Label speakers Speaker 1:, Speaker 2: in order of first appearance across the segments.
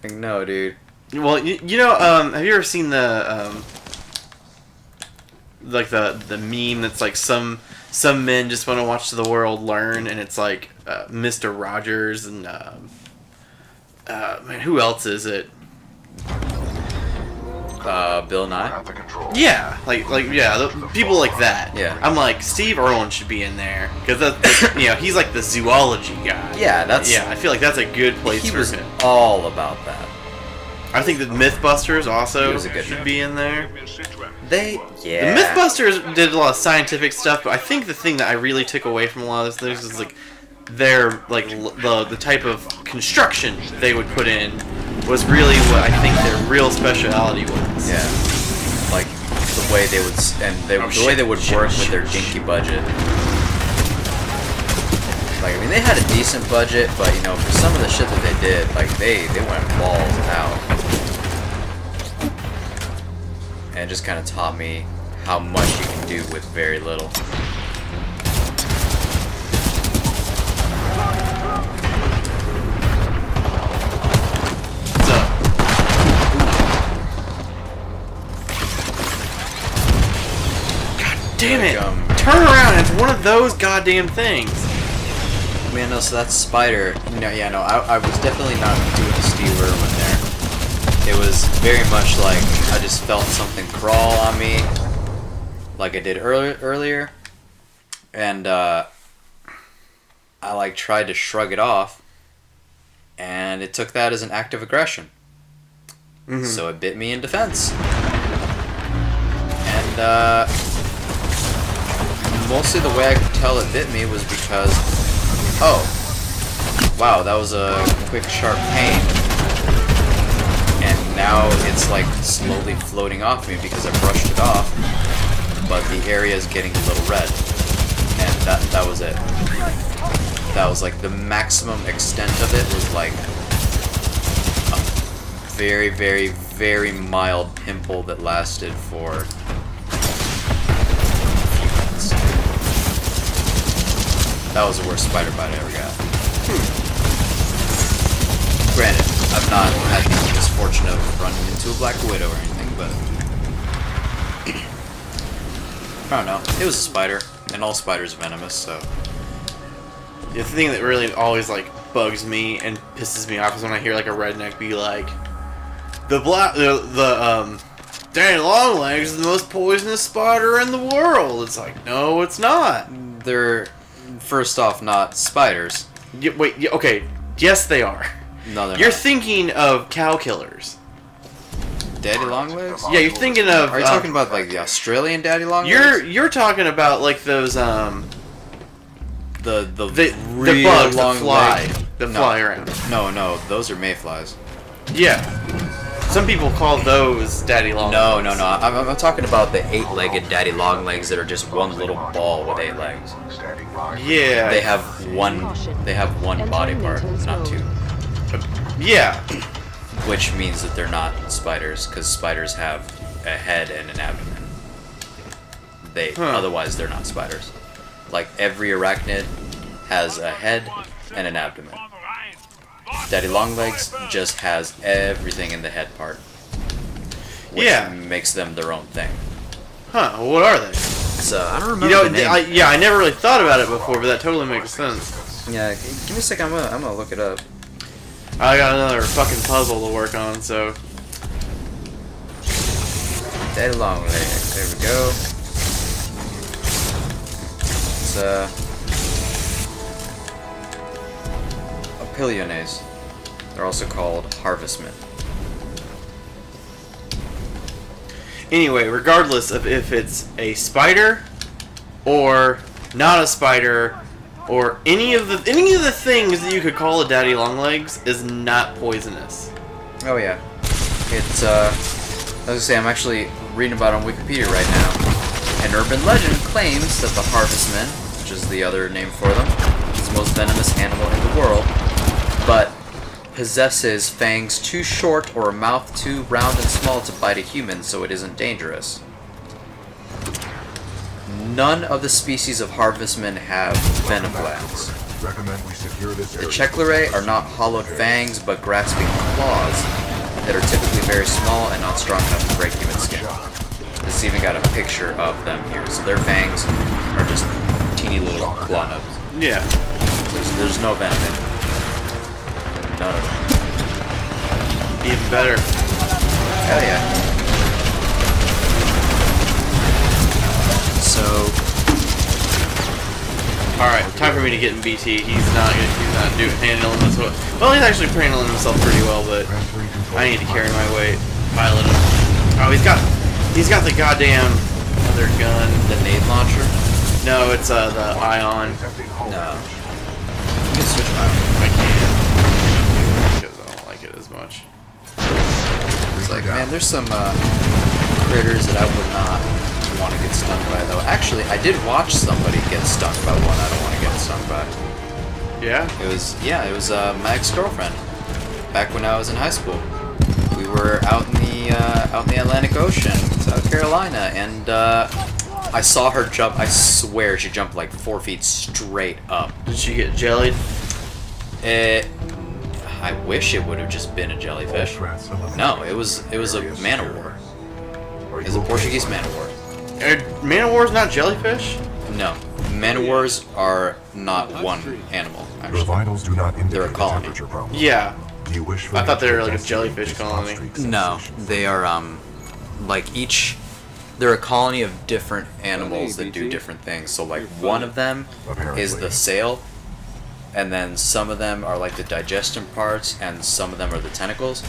Speaker 1: Like, no, dude.
Speaker 2: Well, you know, have you ever seen the like the meme that's like some men just want to watch the world learn, and it's like Mr. Rogers and man, who else is it?
Speaker 1: Bill Nye?
Speaker 2: Yeah, people like that.
Speaker 1: Yeah.
Speaker 2: I'm like, Steve Irwin should be in there, because that's, you know, he's like the zoology guy.
Speaker 1: Yeah, that's...
Speaker 2: Yeah, I feel like that's a good place
Speaker 1: he
Speaker 2: for
Speaker 1: was
Speaker 2: him.
Speaker 1: all about that.
Speaker 2: I think the Mythbusters also
Speaker 1: was a good
Speaker 2: should
Speaker 1: one.
Speaker 2: be in there.
Speaker 1: Yeah.
Speaker 2: The Mythbusters did a lot of scientific stuff, but I think the thing that I really took away from a lot of those things is like their the type of construction they would put in was really what I think their real speciality was.
Speaker 1: Yeah. Like the way they would the way they would work with their dinky budget. Like, I mean, they had a decent budget, but you know, for some of the shit that they did, like they went balls out. And it just kind of taught me how much you can do with very little.
Speaker 2: Damn it! Turn around! It's one of those goddamn things.
Speaker 1: Man, no, so that's Spider. No, yeah, no, I was definitely not doing the Steve Irwin there. It was very much like I just felt something crawl on me, like I did earlier, and I like tried to shrug it off, and it took that as an act of aggression.
Speaker 2: Mm-hmm.
Speaker 1: So it bit me in defense, and mostly the way I could tell it bit me was because, oh, wow, that was a quick, sharp pain, and now it's like slowly floating off me because I brushed it off, but the area is getting a little red, and that was it. That was like the maximum extent of it was like a very, very, very mild pimple that lasted for that was the worst spider bite I ever got. Granted, I've not had the misfortune of running into a black widow or anything, but I don't know. It was a spider, and all spiders are venomous, so.
Speaker 2: The thing that really always like bugs me and pisses me off is when I hear like a redneck be like, the Danny Longlegs is the most poisonous spider in the world. It's like, no, it's not.
Speaker 1: They're, first off, not spiders.
Speaker 2: Okay, yes they are.
Speaker 1: No, they're
Speaker 2: You're
Speaker 1: not.
Speaker 2: thinking of cow killers.
Speaker 1: Daddy Longlegs?
Speaker 2: Yeah, you're thinking of.
Speaker 1: Are you talking about like the Australian Daddy Longlegs?
Speaker 2: You're talking about like those
Speaker 1: the
Speaker 2: the bugs that fly fly around.
Speaker 1: No, those are mayflies.
Speaker 2: Yeah, some people call those daddy longlegs.
Speaker 1: No. I'm talking about the 8-legged daddy longlegs that are just one little ball with 8 legs.
Speaker 2: Yeah,
Speaker 1: They have one body part, not two.
Speaker 2: Yeah,
Speaker 1: Which means that they're not spiders, because spiders have a head and an abdomen. Otherwise they're not spiders. Like every arachnid has a head and an abdomen. Daddy Longlegs just has everything in the head part. Which makes them their own thing.
Speaker 2: Huh, well, what are they?
Speaker 1: So, I don't remember the name.
Speaker 2: I never really thought about it before, but that totally makes sense.
Speaker 1: Yeah, give me a second, I'm gonna look it up.
Speaker 2: I got another fucking puzzle to work on, so.
Speaker 1: Daddy Longlegs, there we go. It's, Opiliones. They're also called harvestmen.
Speaker 2: Anyway, regardless of if it's a spider or not a spider or any of the things that you could call a daddy longlegs is not poisonous.
Speaker 1: Oh yeah. It's as I say, I'm actually reading about it on Wikipedia right now. An urban legend claims that the harvestman, which is the other name for them, is the most venomous animal in the world, but possesses fangs too short or a mouth too round and small to bite a human, so it isn't dangerous. None of the species of harvestmen have venom glands.
Speaker 3: Recommend we secure this
Speaker 1: The
Speaker 3: area.
Speaker 1: Checklerae are not hollowed fangs, but grasping claws that are typically very small and not strong enough to break human skin. This has even got a picture of them here. So their fangs are just teeny little claw nubs.
Speaker 2: Yeah.
Speaker 1: There's no venom in them. None of them.
Speaker 2: Even better.
Speaker 1: Hell yeah. So,
Speaker 2: All right, time for me to get in BT. He's not handling this well. Well, he's actually handling himself pretty well, but I need to carry my weight. Pilot him. Oh, he's got the goddamn other gun.
Speaker 1: the nade launcher?
Speaker 2: No, it's the ion.
Speaker 1: No. You can switch out.
Speaker 2: I can't because I don't like it as much.
Speaker 1: It's like, man, there's some critters that I would not want to get stung by, though. Actually, I did watch somebody get stung by one I don't want to get stung by.
Speaker 2: Yeah.
Speaker 1: It was my ex-girlfriend. Back when I was in high school, we were out in the Atlantic Ocean, South Carolina, and I saw her jump. I swear she jumped like 4 feet straight up.
Speaker 2: Did she get jellied?
Speaker 1: I wish it would have just been a jellyfish. No, it was a man-o-war. It was a Portuguese man-o-war.
Speaker 2: Man-o-war's not jellyfish?
Speaker 1: No, man-o-wars are not one animal.
Speaker 3: The
Speaker 1: Actually,
Speaker 3: vitals do not indicate
Speaker 1: They're a
Speaker 3: the
Speaker 1: colony.
Speaker 3: temperature problem.
Speaker 2: Yeah.
Speaker 3: Do you wish for
Speaker 2: I thought they were like a
Speaker 3: the
Speaker 2: jellyfish colony.
Speaker 1: no, they are like each. They're a colony of different animals that do different things. So like one of them is the sail, and then some of them are like the digestion parts, and some of them are the tentacles.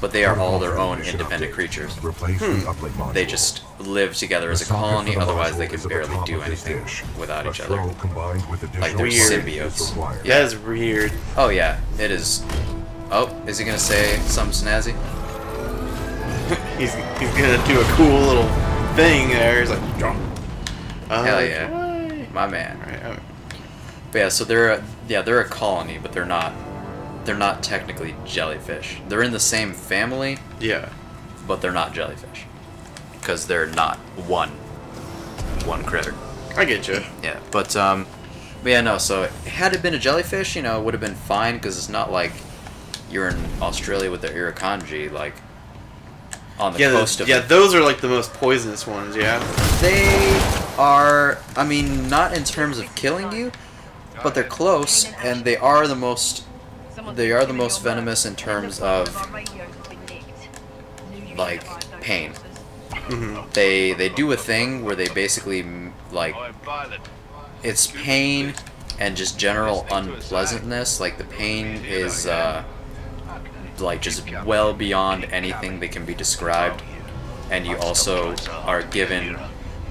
Speaker 1: But they are all their own independent creatures.
Speaker 3: Replace the uplink module.
Speaker 1: They just live together as a colony, otherwise they could barely do anything without each other. Like they're
Speaker 2: Weird.
Speaker 1: symbiotes.
Speaker 2: Yeah, it's weird.
Speaker 1: Oh yeah, it is. Oh, is he gonna say something snazzy?
Speaker 2: He's gonna do a cool little thing there. He's like, jump.
Speaker 1: Hell yeah,
Speaker 2: Why?
Speaker 1: my man.
Speaker 2: Right,
Speaker 1: But yeah, so they're a colony, but they're not technically jellyfish. They're in the same family,
Speaker 2: yeah.
Speaker 1: but they're not jellyfish because they're not one critter.
Speaker 2: I get you.
Speaker 1: Yeah, but yeah, no. So had it been a jellyfish, it would have been fine because it's not like you're in Australia with the irukandji, like on the coast of.
Speaker 2: Yeah, those are like the most poisonous ones. Yeah.
Speaker 1: They are. I mean, not in terms of killing you, but they're close, and they are the most. They are the most venomous in terms of like pain. They do a thing where they basically like it's pain and just general unpleasantness. Like the pain is like just well beyond anything that can be described, and you also are given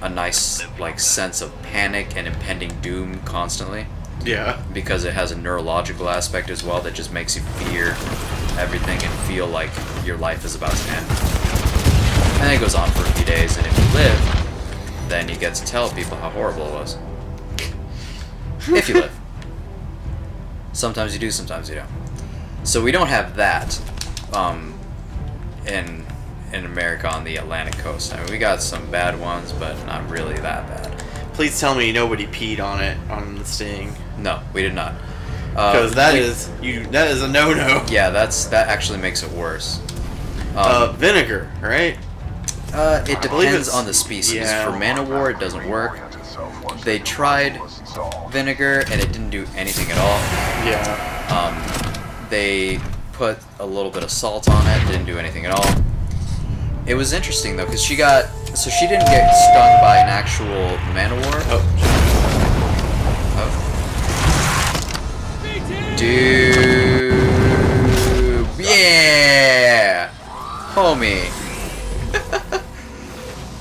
Speaker 1: a nice like sense of panic and impending doom constantly.
Speaker 2: Yeah.
Speaker 1: Because it has a neurological aspect as well that just makes you fear everything and feel like your life is about to end. And then it goes on for a few days, and if you live, then you get to tell people how horrible it was. If you live. Sometimes you do, sometimes you don't. So we don't have that in America on the Atlantic coast. I mean, we got some bad ones, but not really that bad.
Speaker 2: Please tell me nobody peed on it on the sting,
Speaker 1: No, we did not.
Speaker 2: because that is a no-no.
Speaker 1: Yeah, that actually makes it worse.
Speaker 2: Vinegar, right?
Speaker 1: It
Speaker 2: believe
Speaker 1: depends
Speaker 2: it's-
Speaker 1: on the species.
Speaker 2: yeah.
Speaker 1: For Man-O-War, it doesn't work. They tried vinegar, and it didn't do anything at all.
Speaker 2: Yeah.
Speaker 1: They put a little bit of salt on it, didn't do anything at all. It was interesting, though, because she didn't get stung by an actual Man-O-War.
Speaker 2: Oh.
Speaker 1: Dude. Yeah! Homie.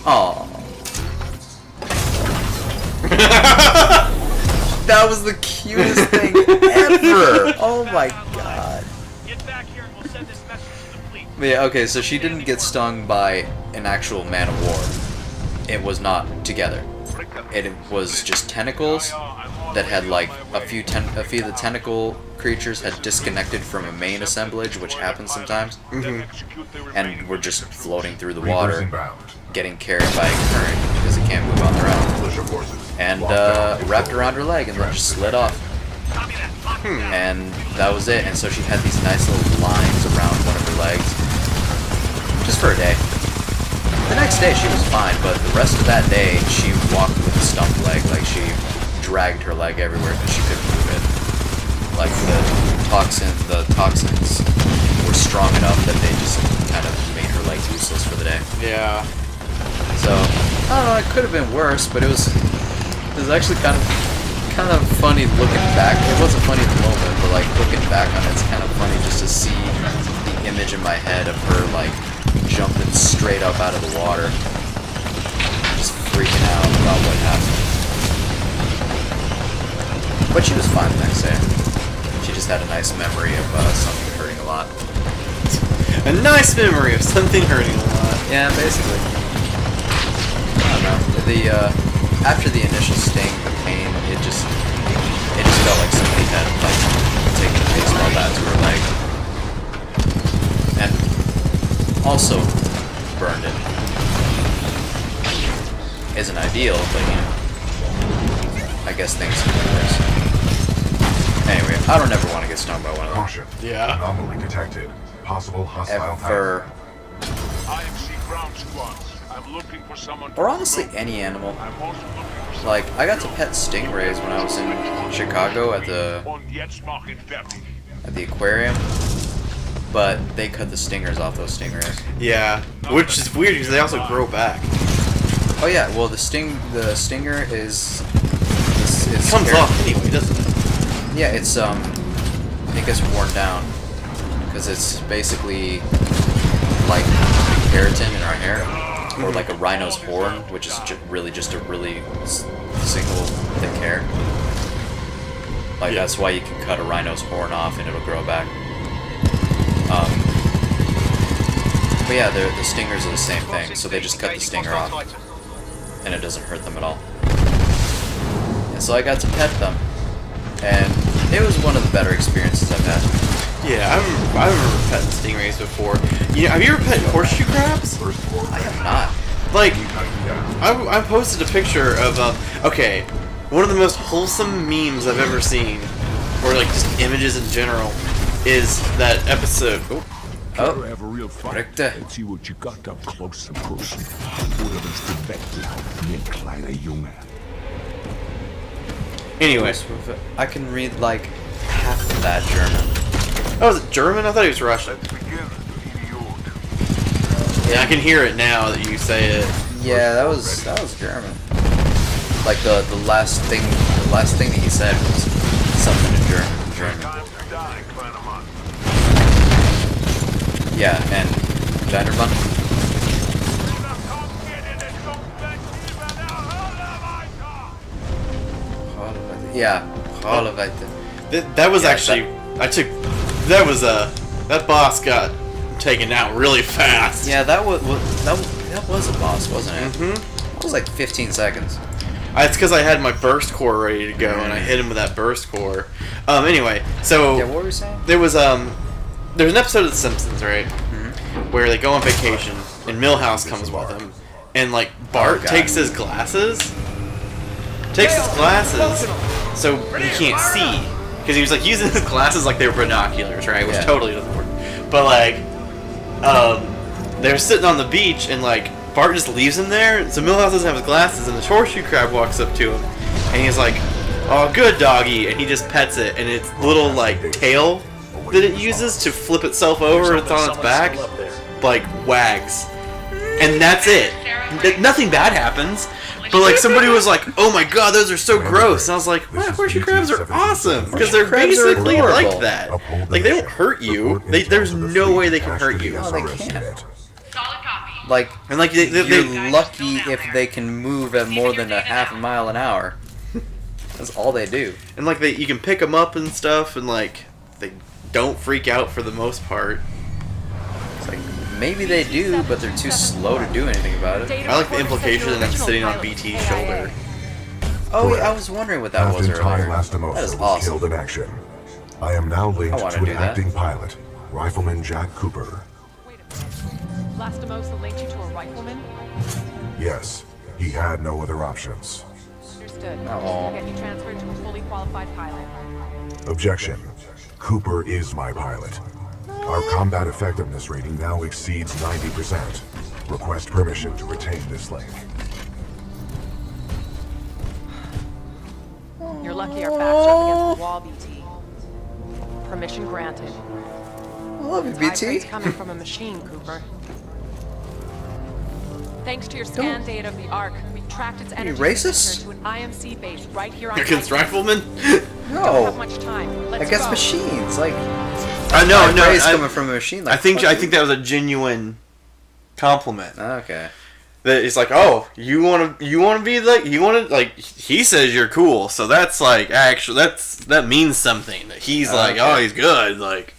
Speaker 1: Aw. That was the cutest thing ever! Oh my god.
Speaker 4: Get back here and we'll send this message to the fleet.
Speaker 1: But yeah, okay, so she didn't get stung by an actual Man-O-War. It was not together. It was just tentacles that had like a few of the tentacle creatures had disconnected from a main assemblage, which happens sometimes, and were just floating through the water, getting carried by a current because they can't move on their own, and wrapped around her leg and then just slid off. And that was it. And so she had these nice little lines around one of her legs, just for a day. The next day she was fine, but the rest of that day she walked with a stump leg. Like, she dragged her leg everywhere because she couldn't move it. Like, the toxins were strong enough that they just kind of made her leg useless for the day.
Speaker 2: Yeah.
Speaker 1: So, I don't know, it could have been worse, but it was actually kind of funny looking back. It wasn't funny at the moment, but like looking back on it, it's kind of funny just to see the image in my head of her like jumping straight up out of the water, just freaking out about what happened. But she was fine the next day. She just had a nice memory of something hurting a lot.
Speaker 2: A nice memory of something hurting a lot.
Speaker 1: Yeah, basically. I don't know. After the initial sting, the pain, it just felt like somebody had like taken a baseball bat to her leg, and also burned it. Isn't ideal, but you know, I guess things can be worse. Anyway, I don't ever want to get stung by one of them.
Speaker 3: Caution.
Speaker 2: Yeah.
Speaker 3: Anomaly detected. Possible hostile
Speaker 1: Ever.
Speaker 4: IMC ground squads. I'm looking for someone.
Speaker 1: Or honestly, any animal.
Speaker 4: I'm also looking for
Speaker 1: Like, I got to pet stingrays when I was in Chicago at the aquarium, but they cut the stingers off those stingrays.
Speaker 2: Yeah. Which is weird because they also grow back.
Speaker 1: Oh yeah, well the stinger is
Speaker 2: It comes off anyway, doesn't it?
Speaker 1: Yeah, it's it gets worn down because it's basically like keratin in our hair, or like a rhino's horn, which is really just a really single thick hair. Like that's why you can cut a rhino's horn off and it'll grow back. But yeah, the stingers are the same thing, so they just cut the stinger off, and it doesn't hurt them at all. And so I got to pet them, and it was one of the better experiences I've had.
Speaker 2: Yeah, I remember petting stingrays before. You know, have you ever pet horseshoe crabs?
Speaker 1: I have not.
Speaker 2: Like, I posted a picture of, okay, one of the most wholesome memes I've ever seen, or like just images in general, is that episode.
Speaker 1: Oh,
Speaker 5: Have a real fight.
Speaker 1: Richter.
Speaker 5: Let's see what you got up close and personal. Oder bist du weggelaufen, ihr kleiner Junge?
Speaker 2: Anyway.
Speaker 1: I can read like half of that German.
Speaker 2: Oh, was it German? I thought he was Russian. Yeah, I can hear it now that you say it.
Speaker 1: Yeah, that was German. Like the last thing that he said was something in German. Yeah, and Genderman. Yeah, all of it.
Speaker 2: That was
Speaker 1: Yeah,
Speaker 2: actually that boss got taken out really fast.
Speaker 1: Yeah, that was a boss, wasn't it?
Speaker 2: Mm-hmm.
Speaker 1: It was like 15 seconds.
Speaker 2: It's because I had my burst core ready to go, and I hit him with that burst core. Anyway, so
Speaker 1: Yeah, what were you saying?
Speaker 2: there was an episode of The Simpsons, right, where they go on vacation, and Milhouse comes with them, and like Bart
Speaker 1: God.
Speaker 2: takes his glasses, so he can't see, because he was like using his glasses like they were binoculars, right, which
Speaker 1: Yeah.
Speaker 2: totally doesn't work. But like, they're sitting on the beach, and like Bart just leaves him there, so Milhouse doesn't have his glasses, and the horseshoe crab walks up to him, and he's like, "Oh, good doggy," and he just pets it, and its little like tail that it uses to flip itself over, it's on its back, like wags, and that's it. Nothing bad happens. But like somebody was like, "Oh my god, those are so gross," and I was like, "What? Horseshoe crabs are awesome because they're
Speaker 1: crabs are
Speaker 2: basically
Speaker 1: adorable.
Speaker 2: like that. Like they don't hurt you. There's no way they can hurt you."
Speaker 1: No, they can't.
Speaker 6: Solid copy.
Speaker 1: Like,
Speaker 2: And like
Speaker 1: you're lucky if they can move at more than a half a mile an hour. That's all they do.
Speaker 2: and like you can pick them up and stuff, and like they don't freak out for the most part.
Speaker 1: It's like, maybe they do, but they're too slow to do anything about it.
Speaker 2: I like the implication that I'm sitting on BT's shoulder.
Speaker 1: Oh, yeah, I was wondering what that was
Speaker 3: Captain Ty
Speaker 1: earlier.
Speaker 3: Lastimosa
Speaker 1: That is
Speaker 3: was
Speaker 1: awesome.
Speaker 3: killed in action. I am now linked
Speaker 1: I wanna
Speaker 3: to an
Speaker 1: do that.
Speaker 3: acting pilot, Rifleman Jack Cooper.
Speaker 7: Wait a minute. Lastimosa linked you to a rifleman?
Speaker 3: Yes, he had no other options.
Speaker 7: Understood.
Speaker 1: Oh.
Speaker 7: We'll get you transferred to a fully qualified pilot.
Speaker 3: Objection. Cooper is my pilot. Our combat effectiveness rating now exceeds 90%. Request permission to retain this link.
Speaker 7: You're lucky our backs are up against the wall, BT. Permission granted.
Speaker 1: I love you,
Speaker 7: Typhon's
Speaker 1: BT.
Speaker 7: coming from a machine, Cooper. Thanks to your scan data of the Ark, we've tracked its energy
Speaker 1: racist?
Speaker 7: signature to an IMC base right here on
Speaker 2: Against
Speaker 7: Titan.
Speaker 2: Rifleman?
Speaker 7: Don't have
Speaker 1: No,
Speaker 7: much time. Let's
Speaker 1: against
Speaker 7: go.
Speaker 1: machines. Like,
Speaker 2: No, no.
Speaker 1: praise coming from a machine. Like,
Speaker 2: I think that was a genuine compliment.
Speaker 1: Okay.
Speaker 2: That it's like, oh, you want to be like, he says you're cool, so that's like, actually, that means something. That he's like,
Speaker 1: okay.
Speaker 2: oh, he's good, like.